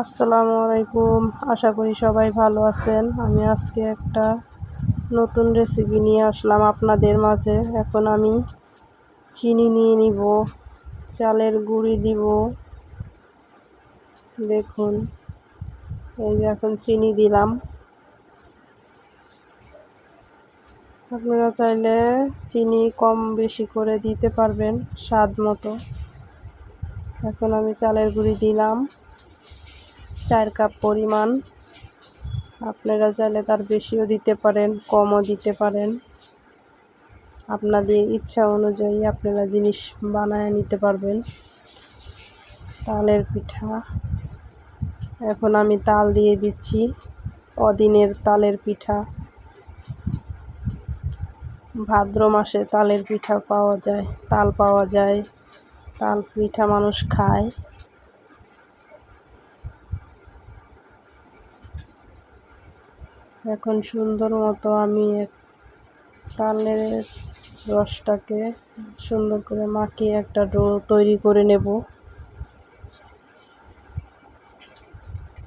আসসালামু আলাইকুম। আশা করি সবাই ভালো আছেন। আমি আজকে একটা নতুন রেসিপি নিয়ে আসলাম আপনাদের মাঝে। এখন আমি চিনি নিয়ে নিব, চালের গুঁড়ি দিব। দেখুন, এই যে এখন চিনি দিলাম। আপনারা চাইলে চিনি কম বেশি করে দিতে পারবেন স্বাদ মতো। এখন আমি চালের গুঁড়ি দিলাম 4 কাপ পরিমাণ। আপনারা চাইলে তার বেশিও দিতে পারেন, কমও দিতে পারেন। আপনাদের ইচ্ছা অনুযায়ী আপনারা জিনিস বানায় নিতে পারবেন। তালের পিঠা, এখন আমি তাল দিয়ে দিচ্ছি। অদিনের তালের পিঠা, ভাদ্র মাসে তালের পিঠা পাওয়া যায়, তাল পাওয়া যায়, তাল পিঠা মানুষ খায়। এখন সুন্দর মতো আমি তালের রসটাকে সুন্দর করে মাখিয়ে একটা ডো তৈরি করে নেব।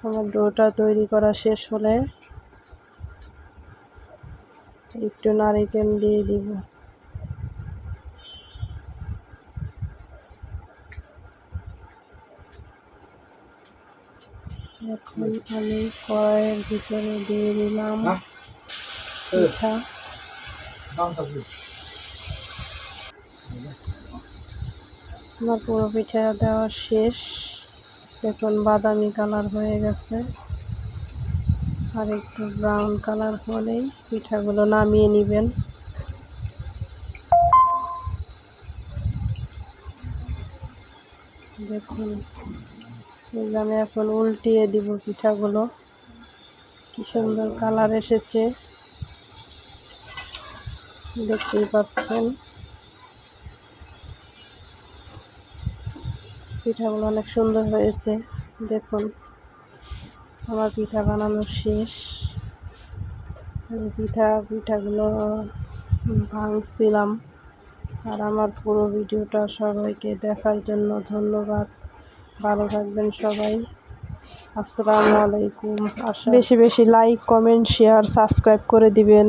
আমার ডোটা তৈরি করা শেষ হলে একটু নারকেল দিয়ে দিব। এখন আমি কড়াইয়ের ভিতরে দিয়ে দিলাম পিঠা। আমার পুরো পিঠা দেওয়া শেষ। এখন বাদামি কালার হয়ে গেছে, আর একটু ব্রাউন কালার হলেই পিঠাগুলো নামিয়ে নেবেন। দেখুন, আমি এখন উল্টিয়ে দিব পিঠাগুলো। কি সুন্দর কালার এসেছে, দেখতেই পাচ্ছেন। পিঠাগুলো অনেক সুন্দর হয়েছে। দেখুন, আমার পিঠা বানানো শেষ। পিঠাগুলো ভাঙছিলাম। আর আমার পুরো ভিডিওটা সবাইকে দেখার জন্য ধন্যবাদ। ভালো থাকবেন সবাই। আসসালামু আলাইকুম। বেশি বেশি লাইক, কমেন্ট, শেয়ার, সাবস্ক্রাইব করে দিবেন।